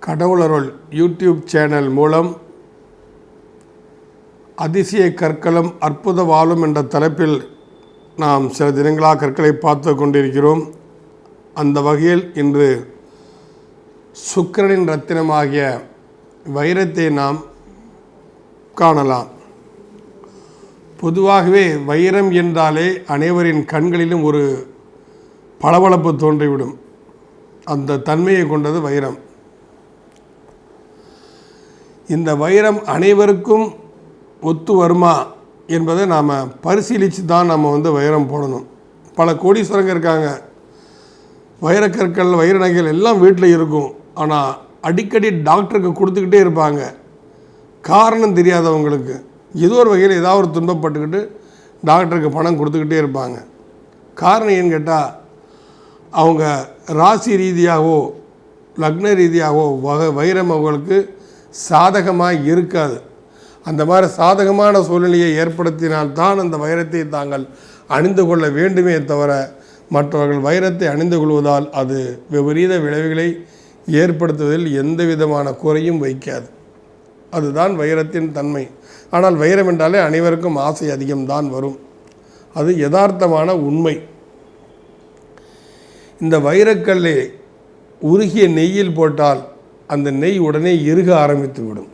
கடவுளருள் YouTube channel மூலம் அதிசய கற்களும் அற்புத வாழும் என்ற தலைப்பில் நாம் சில தினங்களாக கற்களை பார்த்து கொண்டிருக்கிறோம். அந்த வகையில் இன்று சுக்கிரனின் ரத்தினமாகிய வைரத்தை நாம் காணலாம். பொதுவாகவே வைரம் என்றாலே அனைவரின் கண்களிலும் ஒரு பளபளப்பு தோன்றிவிடும். அந்த தன்மையை கொண்டது வைரம். இந்த வைரம் அனைவருக்கும் ஒத்து வருமா என்பதை நாம் பரிசீலித்து தான் நம்ம வைரம் போடணும். பல கோடீஸ்வரங்க இருக்காங்க, வைரக்கற்கள் வைர நகைகள் எல்லாம் வீட்டில் இருக்கும். ஆனால் அடிக்கடி டாக்டருக்கு கொடுத்துக்கிட்டே இருப்பாங்க. காரணம் தெரியாதவங்களுக்கு ஏதோ ஒரு வகையில் ஏதாவது ஒரு துன்பப்பட்டுக்கிட்டு டாக்டருக்கு பணம் கொடுத்துக்கிட்டே இருப்பாங்க. காரணம் ஏன்னு கேட்டால் அவங்க ராசி ரீதியாகவோ லக்ன ரீதியாகவோ வைரம் அவங்களுக்கு சாதகமாக இருக்காது. அந்த மாதிரி சாதகமான சூழ்நிலையை ஏற்படுத்தினால்தான் அந்த வைரத்தை தாங்கள் அணிந்து கொள்ள வேண்டுமே தவிர மற்றவர்கள் வைரத்தை அணிந்து கொள்வதால் அது விபரீத விளைவுகளை ஏற்படுத்துவதில் எந்த விதமான குறையும் வைக்காது. அதுதான் வைரத்தின் தன்மை. ஆனால் வைரம் என்றாலே அனைவருக்கும் ஆசை அதிகம்தான் வரும். அது யதார்த்தமான உண்மை. இந்த வைரக்கல்லை உருகிய நெய்யில் போட்டால் அந்த நெய் உடனே இறுக ஆரம்பித்து விடும்.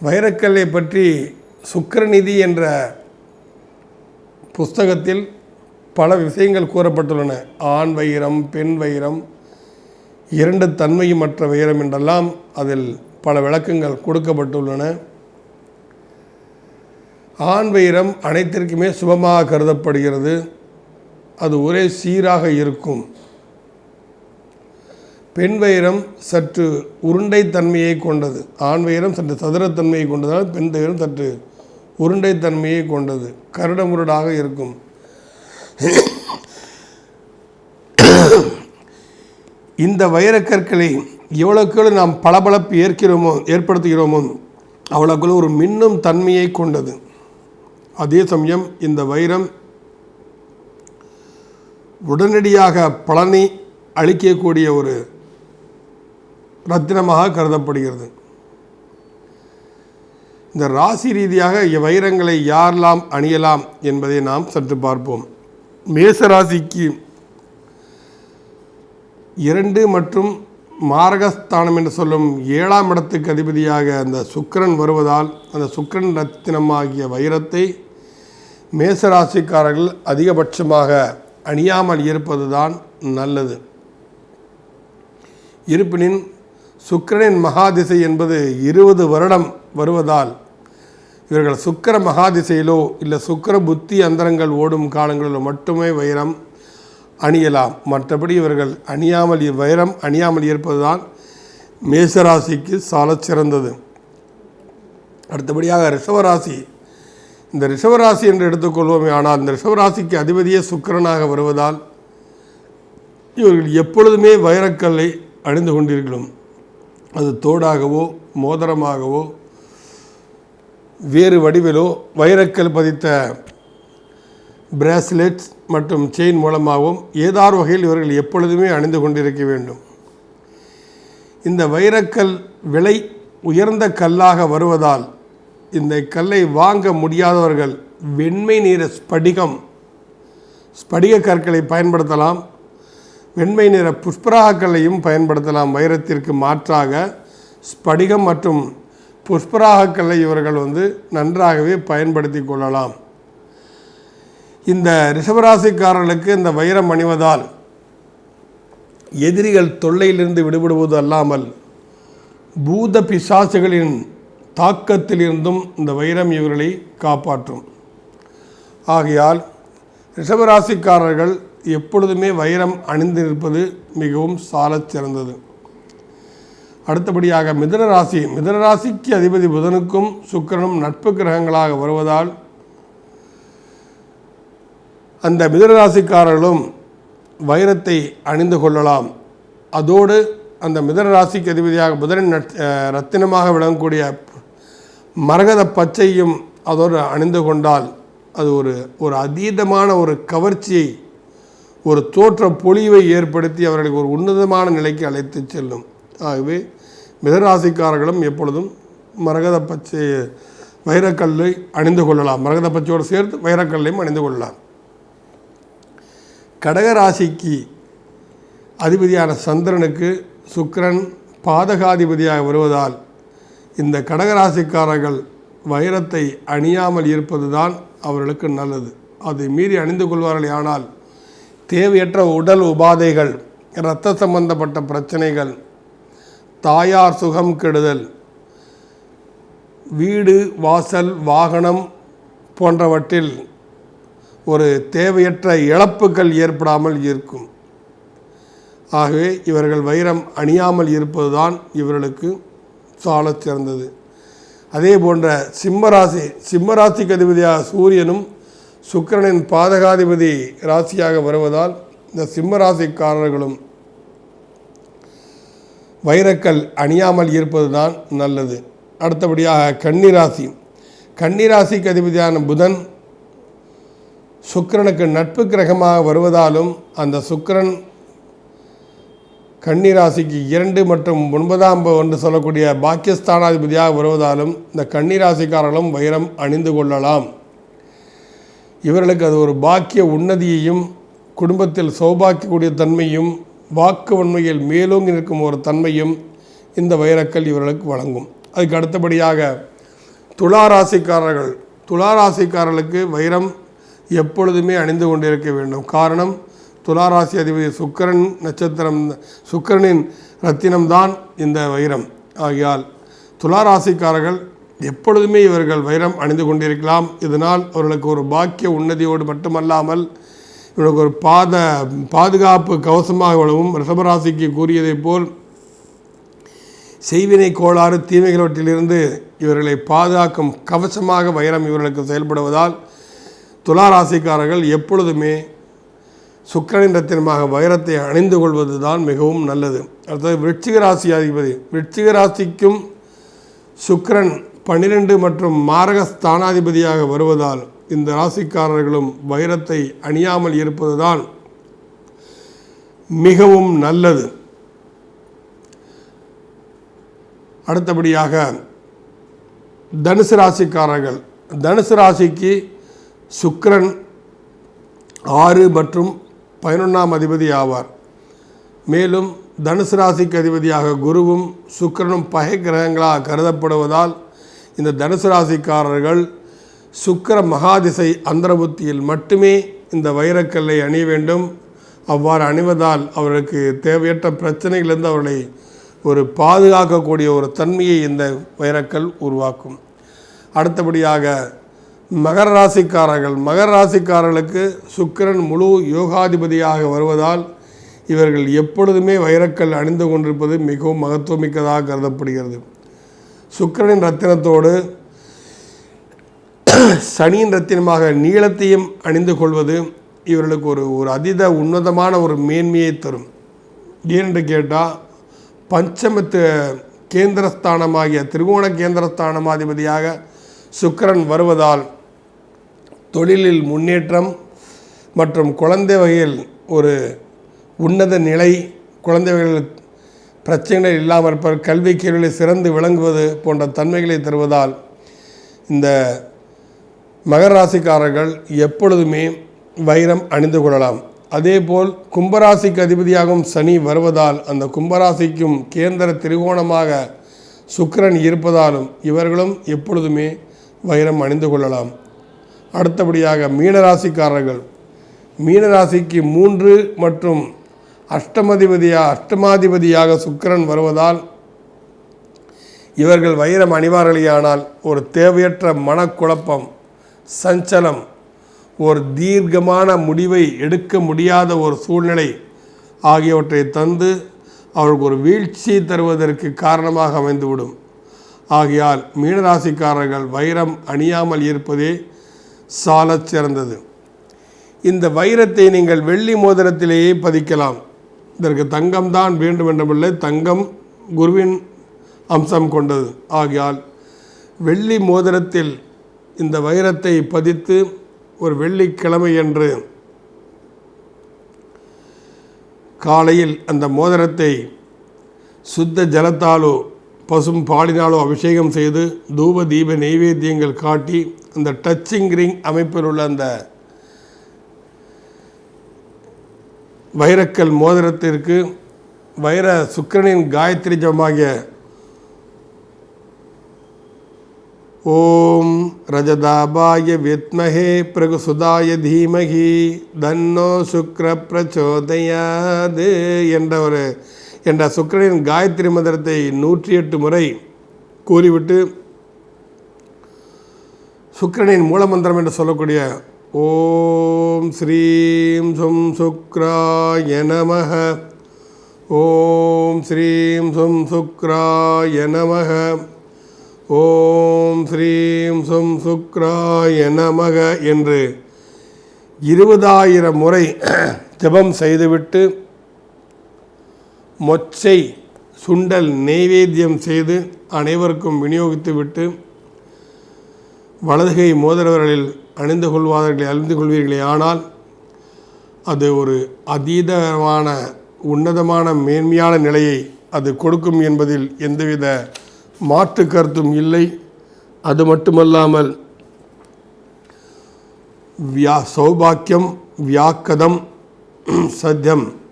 வைரக்கல்லை பற்றி சுக்கிரநிதி என்ற புஸ்தகத்தில் பல விஷயங்கள் கூறப்பட்டுள்ளன. ஆண் வைரம், பெண் வைரம், இரண்டு தன்மையுமற்ற வைரம் என்றெல்லாம் அதில் பல விளக்கங்கள் கொடுக்கப்பட்டுள்ளன. ஆண் வைரம் அனைத்திற்குமே சுபமாக கருதப்படுகிறது. அது ஒரே சீராக இருக்கும். பெண் வைரம் சற்று உருண்டை தன்மையை கொண்டது. ஆண் வைரம் சற்று சதுரத்தன்மையை கொண்டதால் பெண் வைரம் சற்று உருண்டை தன்மையை கொண்டது, கருடமுருடாக இருக்கும். இந்த வைரக்கற்களை எவ்வளோக்கு நாம் பளபளப்பு ஏற்படுத்துகிறோமோ அவ்வளோக்குள்ள ஒரு மின்னும் தன்மையை கொண்டது. அதே சமயம் இந்த வைரம் உடனடியாக பலனை அளிக்கக்கூடிய ஒரு ரத்தினமாக கருதப்படுகிறது. இந்த ராசி ரீதியாக வைரங்களை யாரெல்லாம் அணியலாம் என்பதை நாம் சற்று பார்ப்போம். மேச ராசிக்கு 2 மற்றும் மாரகஸ்தானம் என்று சொல்லும் 7ஆம் இடத்துக்கு அதிபதியாக அந்த சுக்கிரன் வருவதால் அந்த சுக்கிரன் ரத்தினமாகிய வைரத்தை மேசராசிக்காரர்கள் அதிகபட்சமாக அணியாமல் இருப்பது தான் நல்லது. இருப்பினும் சுக்கிரனின் மகாதிசை என்பது 20 வருடம் வருவதால் இவர்கள் சுக்கிர மகாதிசையிலோ இல்லை சுக்கிர புத்தி அந்தரங்கள் ஓடும் காலங்களிலோ மட்டுமே வைரம் அணியலாம். மற்றபடி இவர்கள் வைரம் அணியாமல் இருப்பது தான் மேசராசிக்கு சால சிறந்தது. அடுத்தபடியாக ரிஷவராசி. இந்த ரிஷவராசி என்று எடுத்துக்கொள்வோமே, ஆனால் இந்த ரிஷவராசிக்கு அதிபதியே சுக்கிரனாக வருவதால் இவர்கள் எப்பொழுதுமே வைரக்கல்லை அணிந்து கொண்டிருக்கணும். அது தோடாகவோ மோதிரமாகவோ வேறு வடிவிலோ வைரக்கல் பதித்த பிரேஸ்லெட்ஸ் மற்றும் செயின் மூலமாகவும் ஏதாவது வகையில் இவர்கள் எப்பொழுதுமே அணிந்து கொண்டிருக்க வேண்டும். இந்த வைரக்கல் விலை உயர்ந்த கல்லாக வருவதால் இந்த கல்லை வாங்க முடியாதவர்கள் வெண்மை நிற ஸ்படிக கற்களை பயன்படுத்தலாம். வெண்மை நிற புஷ்பராகக்கல்லையும் பயன்படுத்தலாம். வைரத்திற்கு மாற்றாக ஸ்படிகம் மற்றும் புஷ்பராகக்கல்லை இவர்கள் நன்றாகவே பயன்படுத்தி கொள்ளலாம். இந்த ரிஷபராசிக்காரர்களுக்கு இந்த வைரம் அணிவதால் எதிரிகள் தொல்லையிலிருந்து விடுபடுவது அல்லாமல் பூத பிசாசுகளின் தாக்கத்திலிருந்தும் இந்த வைரம் இவர்களை காப்பாற்றும். ஆகையால் ரிஷபராசிக்காரர்கள் எப்பொழுதுமே வைரம் அணிந்திருப்பது மிகவும் சாலச் சிறந்தது. அடுத்தபடியாக மிதுனராசிக்கு அதிபதி புதனுக்கும் சுக்கிரனும் நட்பு கிரகங்களாக வருவதால் அந்த மிதுனராசிக்காரர்களும் வைரத்தை அணிந்து கொள்ளலாம். அதோடு அந்த மிதுனராசிக்கு அதிபதியாக புதனின் ரத்தினமாக விளங்கக்கூடிய மரகத பச்சையும் அதோடு அணிந்து கொண்டால் அது ஒரு அதீதமான ஒரு கவர்ச்சியை, ஒரு தோற்ற பொலிவை ஏற்படுத்தி அவர்களுக்கு ஒரு உன்னதமான நிலைக்கு அழைத்து செல்லும். ஆகவே மிதராசிக்காரர்களும் எப்பொழுதும் மரகத பச்சை வைரக்கல்லை அணிந்து கொள்ளலாம். மரகத பச்சையோடு சேர்த்து வைரக்கல்லையும் அணிந்து கொள்ளலாம். கடகராசிக்கு அதிபதியான சந்திரனுக்கு சுக்கிரன் பாதகாதிபதியாக வருவதால் இந்த கடகராசிக்காரர்கள் வைரத்தை அணியாமல் இருப்பது தான் அவர்களுக்கு நல்லது. அதை மீறி அணிந்து கொள்வார்கள். ஆனால் தேவையற்ற உடல் உபாதைகள், இரத்த சம்பந்தப்பட்ட பிரச்சனைகள், தாயார் சுகம் கெடுதல், வீடு வாசல் வாகனம் போன்றவற்றில் ஒரு தேவையற்ற இழப்புகள் ஏற்படாமல் இருக்கும். ஆகவே இவர்கள் வைரம் அணியாமல் இருப்பதுதான் இவர்களுக்கு சாலச் சிறந்தது. அதே போன்ற சிம்மராசிக்கு அதிபதியாக சூரியனும் சுக்கிரனின் பாதகாதிபதி ராசியாக வருவதால் இந்த சிம்மராசிக்காரர்களும் வைரக்கல் அணியாமல் இருப்பது தான் நல்லது. அடுத்தபடியாக கன்னிராசிக்கு அதிபதியான புதன் சுக்கிரனுக்கு நட்பு கிரகமாக வருவதாலும் அந்த சுக்கிரன் கன்னிராசிக்கு 2 மற்றும் 9ஆம் என்று சொல்லக்கூடிய பாக்கியஸ்தானாதிபதியாக வருவதாலும் இந்த கன்னிராசிக்காரர்களும் வைரம் அணிந்து கொள்ளலாம். இவர்களுக்கு அது ஒரு பாக்கிய உன்னதியையும் குடும்பத்தில் சௌபாக்கியக்கூடிய தன்மையும் வாக்கு வன்மையில் மேலோங்கி நிற்கும் ஒரு தன்மையும் இந்த வைரக்கல் இவர்களுக்கு வழங்கும். அதுக்கு அடுத்தபடியாக துளாராசிக்காரர்களுக்கு வைரம் எப்பொழுதுமே அணிந்து கொண்டிருக்க வேண்டும். காரணம், துளாராசி அதிபதி சுக்கிரனின் ரத்தினம்தான் இந்த வைரம். ஆகையால் துளாராசிக்காரர்கள் எப்பொழுதுமே இவர்கள் வைரம் அணிந்து கொண்டிருக்கலாம். இதனால் அவர்களுக்கு ஒரு பாக்கிய உன்னதியோடு மட்டுமல்லாமல் இவர்களுக்கு ஒரு பாதுகாப்பு கவசமாக விளவும். ரிஷபராசிக்கு கூறியதைப் போல் செய்வினை கோளாறு தீமைகளவற்றிலிருந்து இவர்களை பாதுகாக்கும் கவசமாக வைரம் இவர்களுக்கு செயல்படுவதால் துளாராசிக்காரர்கள் எப்பொழுதுமே சுக்கிரனின் ரத்தினமாக வைரத்தை அணிந்து கொள்வது தான் மிகவும் நல்லது. அடுத்தது விருச்சிக ராசிக்கும் சுக்கிரன் 12 மற்றும் மாரக ஸ்தானாதிபதியாக வருவதால் இந்த ராசிக்காரர்களும் வைரத்தை அணியாமல் இருப்பது தான் மிகவும் நல்லது. அடுத்தபடியாக தனுசு ராசிக்கு சுக்கிரன் 6 மற்றும் 11ஆம் அதிபதி ஆவார். மேலும் தனுசு ராசிக்கு அதிபதியாக குருவும் சுக்கிரனும் பகை கிரகங்களாக கருதப்படுவதால் இந்த தனுசு ராசிக்காரர்கள் சுக்கிர மகாதிசை அந்தரபுத்தியில் மட்டுமே இந்த வைரக்கல்லை அணிய வேண்டும். அவ்வாறு அணிவதால் அவர்களுக்கு தேவையற்ற பிரச்சனைகளிலிருந்து அவர்களை ஒரு பாதுகாக்கக்கூடிய ஒரு தன்மையை இந்த வைரக்கல் உருவாக்கும். அடுத்தபடியாக மகர ராசிக்காரர்களுக்கு சுக்கிரன் முழு யோகாதிபதியாக வருவதால் இவர்கள் எப்பொழுதுமே வைரக்கல் அணிந்து கொண்டிருப்பது மிகவும் மகத்துவமிக்கதாக கருதப்படுகிறது. சுக்கிரனின் ரத்தினத்தோடு சனியின் ரத்தினமாக நீளத்தையும் அணிந்து கொள்வது இவர்களுக்கு ஒரு அதீத உன்னதமான ஒரு மேன்மையை தரும். ஏனென்று கேட்டால் பஞ்சமத்து கேந்திரஸ்தானமாகிய திரிகோண கேந்திரஸ்தானமாதிபதியாக சுக்கிரன் வருவதால் தொழிலில் முன்னேற்றம் மற்றும் குழந்தை வகையில் ஒரு உன்னத நிலை, குழந்தை வகையில் பிரச்சனைகள் இல்லாமல் இருப்பவர், கல்வி கேள்விகளில் சிறந்து விளங்குவது போன்ற தன்மைகளை தருவதால் இந்த மகர ராசிக்காரர்கள் எப்பொழுதுமே வைரம் அணிந்து கொள்ளலாம். அதேபோல் கும்பராசிக்கு அதிபதியாகவும் சனி வருவதால் அந்த கும்பராசிக்கும் கேந்திர திரிகோணமாக சுக்கிரன் இருப்பதாலும் இவர்களும் எப்பொழுதுமே வைரம் அணிந்து கொள்ளலாம். அடுத்தபடியாக மீனராசிக்கு 3 மற்றும் அஷ்டமாதிபதியாக சுக்கிரன் வருவதால் இவர்கள் வைரம் அணிவார்களேயானால் ஒரு தேவையற்ற மனக்குழப்பம், சஞ்சலம், ஒரு தீர்க்கமான முடிவை எடுக்க முடியாத ஒரு சூழ்நிலை ஆகியவற்றை தந்து அவர்களுக்கு ஒரு வீழ்ச்சி தருவதற்கு காரணமாக அமைந்துவிடும். ஆகையால் மீனராசிக்காரர்கள் வைரம் அணியாமல் இருப்பதே சாலச் சிறந்தது. இந்த வைரத்தை நீங்கள் வெள்ளி மோதிரத்திலேயே பதிக்கலாம். இதற்கு தங்கம்தான் வேண்டும் என்றமில்லை, தங்கம் குருவின் அம்சம் கொண்டது. ஆகையால் வெள்ளி மோதிரத்தில் இந்த வைரத்தை பதித்து ஒரு வெள்ளிக்கிழமை என்று காலையில் அந்த மோதிரத்தை சுத்த ஜலத்தாலோ பசும் பாலினாலோ அபிஷேகம் செய்து தூப தீப நெய்வேத்தியங்கள் காட்டி அந்த டச்சிங் ரிங் அமைப்பில் உள்ள அந்த வைரக்கல் மோதிரத்திற்கு வைர சுக்கிரனின் காயத்ரி ஜபமாகிய ஓம் ரஜதாபாய வித்மஹே பிரகுசுதாய தீமகி தன்னோ சுக்ர பிரச்சோதயாது என்ற சுக்கிரனின் காயத்ரி மந்திரத்தை 108 முறை கூறிவிட்டு சுக்கிரனின் மூலமந்திரம் என்று சொல்லக்கூடிய ஓம் ஸ்ரீம் சும் சுக்ராய நமஹ, ஓம் ஸ்ரீம் சும் சுக்ராய நமஹ, ஓம் ஸ்ரீம் சும் சுக்ராய நமக என்று 20,000 முறை ஜபம் செய்துவிட்டு மொச்சை சுண்டல் நெய்வேத்தியம் செய்து அனைவருக்கும் விநியோகித்து விட்டு வலதுகை மோதிரவர்களில் அணிந்து கொள்வீர்களே ஆனால் அது ஒரு அதீதமான உன்னதமான மேன்மையான நிலையை அது கொடுக்கும் என்பதில் எந்தவித மாற்று கருத்தும் இல்லை. அது மட்டுமல்லாமல் சௌபாக்கியம் வியாக்கதம்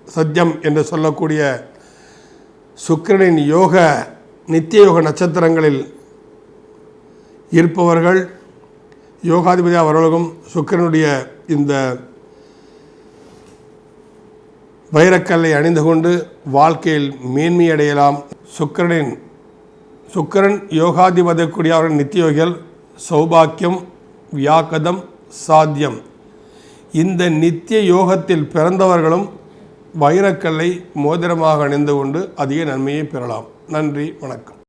சத்யம் என்று சொல்லக்கூடிய சுக்கிரனின் நித்திய யோக நட்சத்திரங்களில் இருப்பவர்கள் யோகாதிபதி அவர்களும் சுக்கிரனுடைய இந்த வைரக்கல்லை அணிந்து கொண்டு வாழ்க்கையில் மேன்மையடையலாம். சுக்கிரன் யோகாதிபதிக்கூடிய அவர்கள் நித்தியோகிகள் சௌபாக்கியம் வியாக்கதம் சாத்தியம். இந்த நித்திய யோகத்தில் பிறந்தவர்களும் வைரக்கல்லை மோதிரமாக அணிந்து கொண்டு அதிக நன்மையை பெறலாம். நன்றி, வணக்கம்.